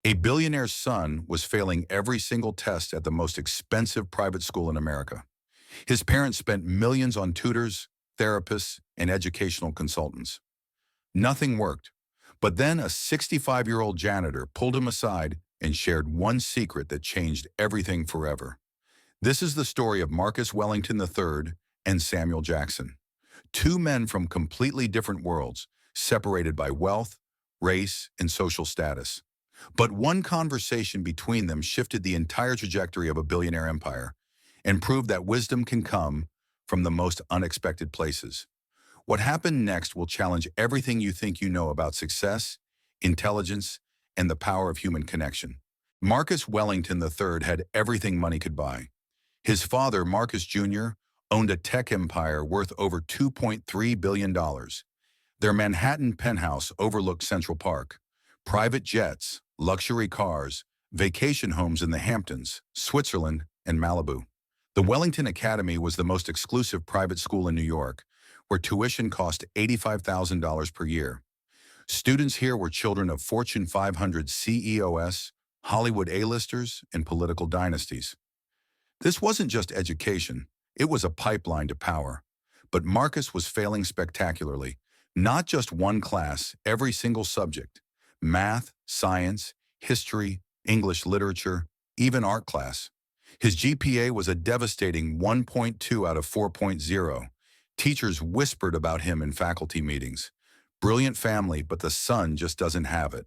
A billionaire's son was failing every single test at the most expensive private school in America. His parents spent millions on tutors, therapists, and educational consultants. Nothing worked. But then a 65-year-old janitor pulled him aside and shared one secret that changed everything forever. This is the story of Marcus Wellington III and Samuel Jackson, two men from completely different worlds, separated by wealth, race, and social status. But one conversation between them shifted the entire trajectory of a billionaire empire and proved that wisdom can come from the most unexpected places. What happened next will challenge everything you think you know about success, intelligence, and the power of human connection. Marcus Wellington III had everything money could buy. His father, Marcus Jr., owned a tech empire worth over $2.3 billion. Their Manhattan penthouse overlooked Central Park. Private jets, luxury cars, vacation homes in the Hamptons, Switzerland, and Malibu. The Wellington Academy was the most exclusive private school in New York, where tuition cost $85,000 per year. Students here were children of Fortune 500 CEOs, Hollywood A-listers, and political dynasties. This wasn't just education, it was a pipeline to power. But Marcus was failing spectacularly. Not just one class, every single subject. Math, science, history, English literature, even art class. His GPA was a devastating 1.2 out of 4.0. Teachers whispered about him in faculty meetings. Brilliant family, but the son just doesn't have it.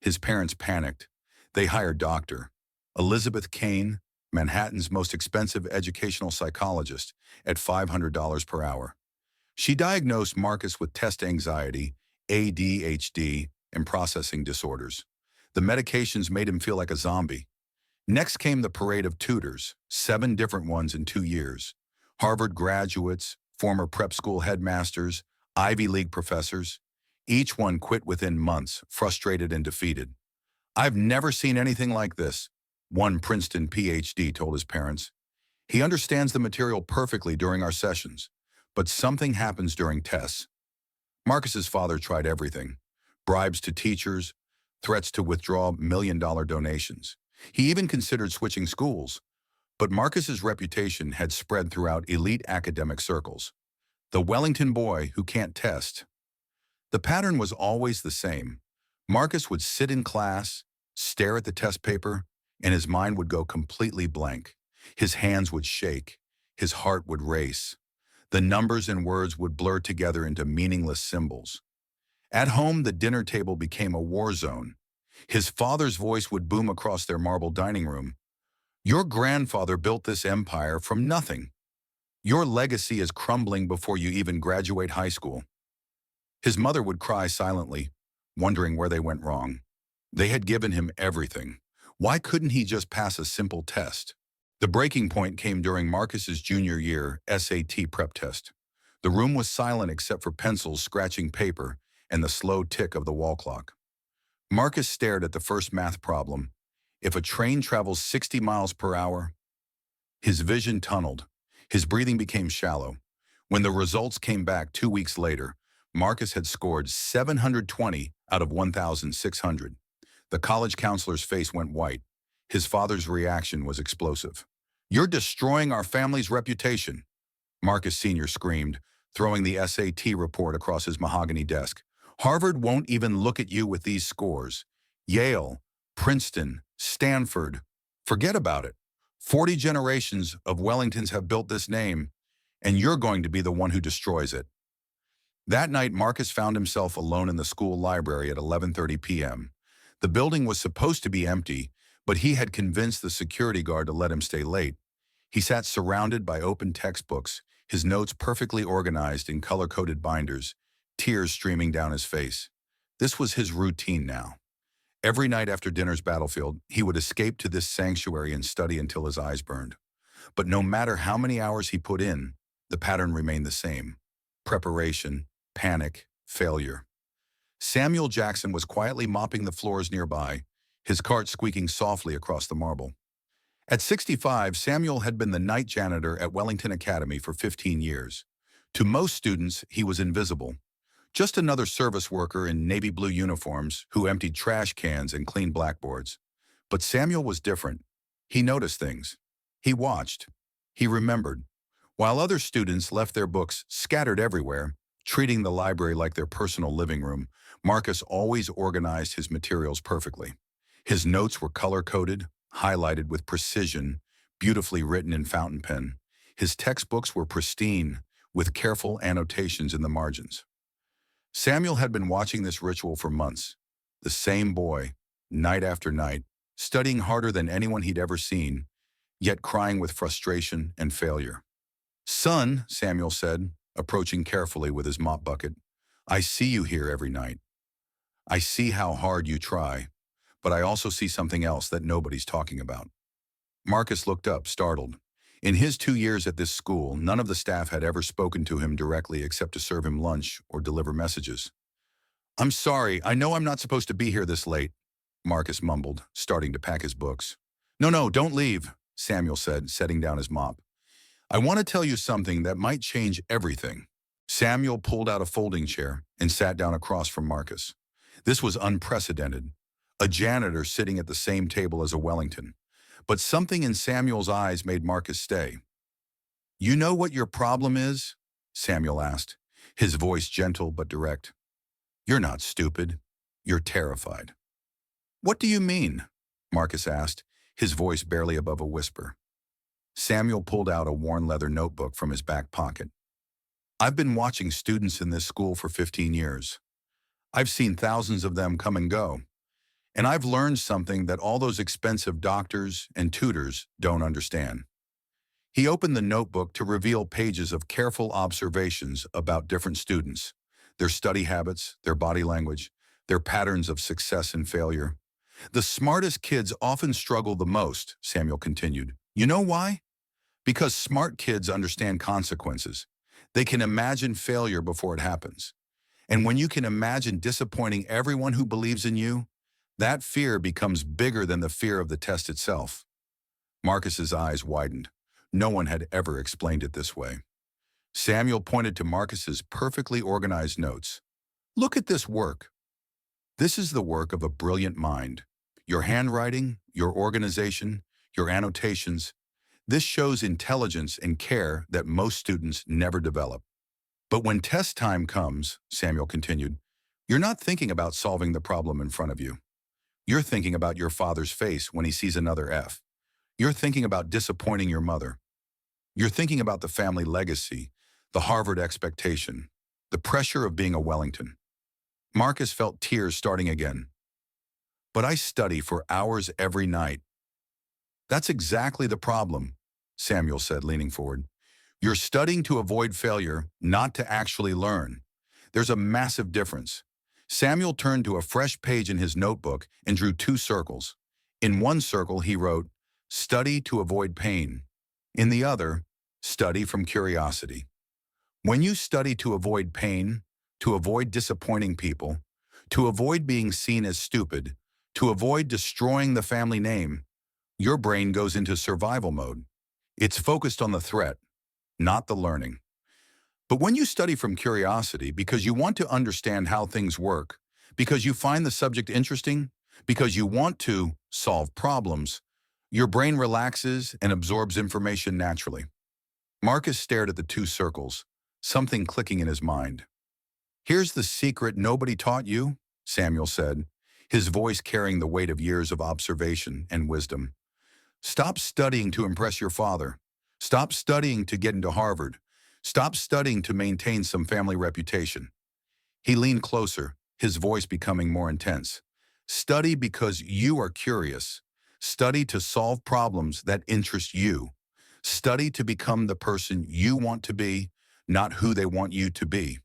His parents panicked. They hired Dr. Elizabeth Kane, Manhattan's most expensive educational psychologist, at $500 per hour. She diagnosed Marcus with test anxiety, ADHD, and processing disorders. The medications made him feel like a zombie. Next came the parade of tutors, 7 different ones in 2 years. Harvard graduates, former prep school headmasters, Ivy League professors. Each one quit within months, frustrated and defeated. "I've never seen anything like this," one Princeton PhD told his parents. "He understands the material perfectly during our sessions, but something happens during tests." Marcus's father tried everything: bribes to teachers, threats to withdraw million-dollar donations. He even considered switching schools. But Marcus's reputation had spread throughout elite academic circles. The Wellington boy who can't test. The pattern was always the same. Marcus would sit in class, stare at the test paper, and his mind would go completely blank. His hands would shake. His heart would race. The numbers and words would blur together into meaningless symbols. At home, the dinner table became a war zone. His father's voice would boom across their marble dining room. "Your grandfather built this empire from nothing. Your legacy is crumbling before you even graduate high school." His mother would cry silently, wondering where they went wrong. They had given him everything. Why couldn't he just pass a simple test? The breaking point came during Marcus's junior year SAT prep test. The room was silent except for pencils scratching paper and the slow tick of the wall clock. Marcus stared at the first math problem. If a train travels 60 miles per hour, his vision tunneled. His breathing became shallow. When the results came back 2 weeks later, Marcus had scored 720 out of 1,600. The college counselor's face went white. His father's reaction was explosive. "You're destroying our family's reputation," Marcus Sr. screamed, throwing the SAT report across his mahogany desk. "Harvard won't even look at you with these scores. Yale, Princeton, Stanford. Forget about it. 40 generations of Wellingtons have built this name, and you're going to be the one who destroys it." That night, Marcus found himself alone in the school library at 11:30 p.m. The building was supposed to be empty, but he had convinced the security guard to let him stay late. He sat surrounded by open textbooks, his notes perfectly organized in color-coded binders, tears streaming down his face. This was his routine now. Every night after dinner's battlefield, he would escape to this sanctuary and study until his eyes burned. But no matter how many hours he put in, the pattern remained the same: preparation, panic, failure. Samuel Jackson was quietly mopping the floors nearby, his cart squeaking softly across the marble. At 65, Samuel had been the night janitor at Wellington Academy for 15 years. To most students, he was invisible. Just another service worker in navy blue uniforms who emptied trash cans and cleaned blackboards. But Samuel was different. He noticed things. He watched. He remembered. While other students left their books scattered everywhere, treating the library like their personal living room, Marcus always organized his materials perfectly. His notes were color-coded, highlighted with precision, beautifully written in fountain pen. His textbooks were pristine, with careful annotations in the margins. Samuel had been watching this ritual for months. The same boy, night after night, studying harder than anyone he'd ever seen, yet crying with frustration and failure. "Son," Samuel said, approaching carefully with his mop bucket, "I see you here every night. I see how hard you try, but I also see something else that nobody's talking about." Marcus looked up, startled. In his 2 years at this school, none of the staff had ever spoken to him directly except to serve him lunch or deliver messages. "I'm sorry, I know I'm not supposed to be here this late," Marcus mumbled, starting to pack his books. No, don't leave," Samuel said, setting down his mop. "I want to tell you something that might change everything." Samuel pulled out a folding chair and sat down across from Marcus. This was unprecedented. A janitor sitting at the same table as a Wellington. But something in Samuel's eyes made Marcus stay. "You know what your problem is?" Samuel asked, his voice gentle but direct. "You're not stupid. You're terrified." "What do you mean?" Marcus asked, his voice barely above a whisper. Samuel pulled out a worn leather notebook from his back pocket. "I've been watching students in this school for 15 years. I've seen thousands of them come and go. And I've learned something that all those expensive doctors and tutors don't understand." He opened the notebook to reveal pages of careful observations about different students, their study habits, their body language, their patterns of success and failure. "The smartest kids often struggle the most," Samuel continued. "You know why? Because smart kids understand consequences. They can imagine failure before it happens. And when you can imagine disappointing everyone who believes in you, that fear becomes bigger than the fear of the test itself." Marcus's eyes widened. No one had ever explained it this way. Samuel pointed to Marcus's perfectly organized notes. "Look at this work. This is the work of a brilliant mind. Your handwriting, your organization, your annotations. This shows intelligence and care that most students never develop. But when test time comes," Samuel continued, "you're not thinking about solving the problem in front of you. You're thinking about your father's face when he sees another F. You're thinking about disappointing your mother. You're thinking about the family legacy, the Harvard expectation, the pressure of being a Wellington." Marcus felt tears starting again. "But I study for hours every night." "That's exactly the problem," Samuel said, leaning forward. "You're studying to avoid failure, not to actually learn. There's a massive difference." Samuel turned to a fresh page in his notebook and drew 2 circles. In one circle, he wrote, "Study to avoid pain." In the other, "Study from curiosity." When you study to avoid pain, to avoid disappointing people, to avoid being seen as stupid, to avoid destroying the family name, your brain goes into survival mode. It's focused on the threat, not the learning. But when you study from curiosity because you want to understand how things work, because you find the subject interesting, because you want to solve problems, your brain relaxes and absorbs information naturally. Marcus stared at the 2 circles, something clicking in his mind. "Here's the secret nobody taught you," Samuel said, his voice carrying the weight of years of observation and wisdom. "Stop studying to impress your father. Stop studying to get into Harvard. Stop studying to maintain some family reputation." He leaned closer, his voice becoming more intense. "Study because you are curious. Study to solve problems that interest you. Study to become the person you want to be, not who they want you to be."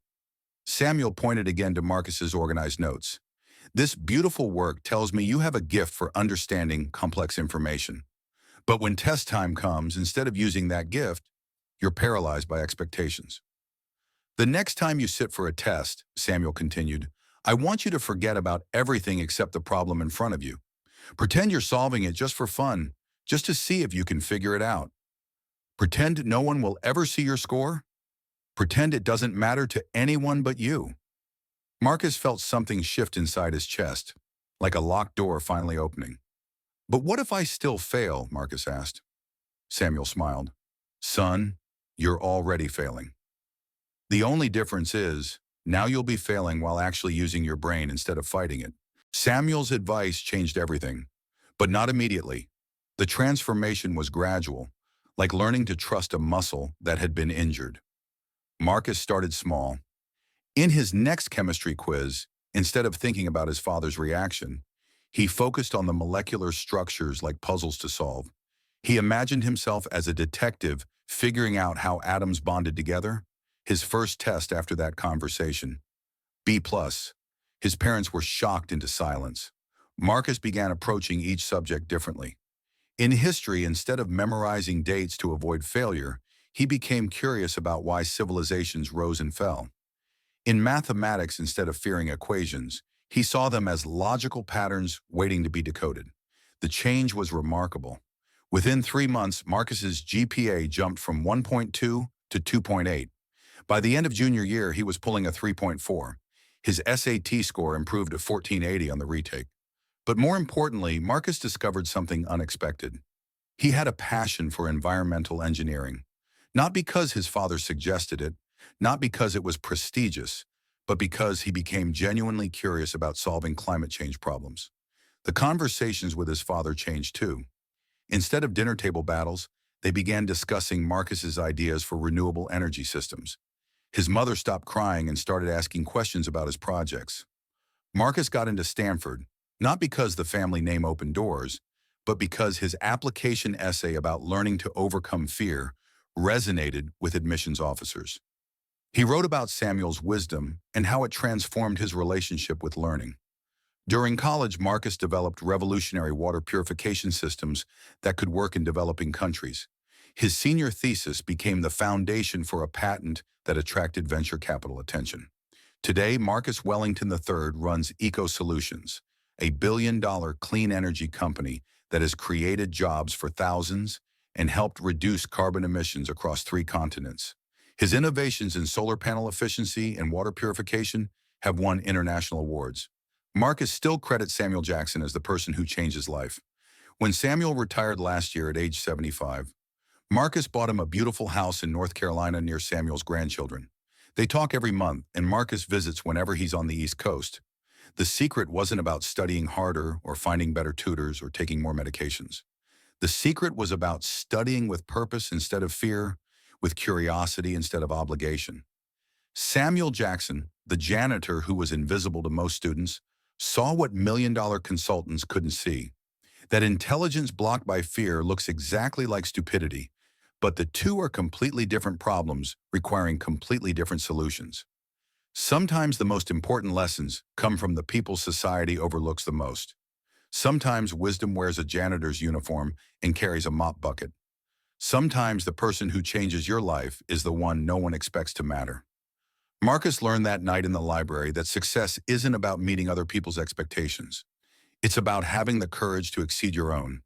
Samuel pointed again to Marcus's organized notes. "This beautiful work tells me you have a gift for understanding complex information. But when test time comes, instead of using that gift, you're paralyzed by expectations. The next time you sit for a test," Samuel continued, "I want you to forget about everything except the problem in front of you. Pretend you're solving it just for fun, just to see if you can figure it out. Pretend no one will ever see your score. Pretend it doesn't matter to anyone but you." Marcus felt something shift inside his chest, like a locked door finally opening. "But what if I still fail?" Marcus asked. Samuel smiled. "Son, you're already failing. The only difference is, now you'll be failing while actually using your brain instead of fighting it." Samuel's advice changed everything, but not immediately. The transformation was gradual, like learning to trust a muscle that had been injured. Marcus started small. In his next chemistry quiz, instead of thinking about his father's reaction, he focused on the molecular structures like puzzles to solve. He imagined himself as a detective figuring out how atoms bonded together. His first test after that conversation, B+. His parents were shocked into silence. Marcus began approaching each subject differently. In history, instead of memorizing dates to avoid failure, he became curious about why civilizations rose and fell. In mathematics, instead of fearing equations, he saw them as logical patterns waiting to be decoded. The change was remarkable. Within 3 months, Marcus's GPA jumped from 1.2 to 2.8. By the end of junior year, he was pulling a 3.4. His SAT score improved to 1480 on the retake. But more importantly, Marcus discovered something unexpected. He had a passion for environmental engineering. Not because his father suggested it, not because it was prestigious, but because he became genuinely curious about solving climate change problems. The conversations with his father changed too. Instead of dinner table battles, they began discussing Marcus's ideas for renewable energy systems. His mother stopped crying and started asking questions about his projects. Marcus got into Stanford, not because the family name opened doors, but because his application essay about learning to overcome fear resonated with admissions officers. He wrote about Samuel's wisdom and how it transformed his relationship with learning. During college, Marcus developed revolutionary water purification systems that could work in developing countries. His senior thesis became the foundation for a patent that attracted venture capital attention. Today, Marcus Wellington III runs Eco Solutions, a billion-dollar clean energy company that has created jobs for thousands and helped reduce carbon emissions across 3 continents. His innovations in solar panel efficiency and water purification have won international awards. Marcus still credits Samuel Jackson as the person who changed his life. When Samuel retired last year at age 75, Marcus bought him a beautiful house in North Carolina near Samuel's grandchildren. They talk every month, and Marcus visits whenever he's on the East Coast. The secret wasn't about studying harder or finding better tutors or taking more medications. The secret was about studying with purpose instead of fear, with curiosity instead of obligation. Samuel Jackson, the janitor who was invisible to most students, saw what million-dollar consultants couldn't see. That intelligence blocked by fear looks exactly like stupidity, but the two are completely different problems requiring completely different solutions. Sometimes the most important lessons come from the people society overlooks the most. Sometimes wisdom wears a janitor's uniform and carries a mop bucket. Sometimes the person who changes your life is the one no one expects to matter. Marcus learned that night in the library that success isn't about meeting other people's expectations. It's about having the courage to exceed your own.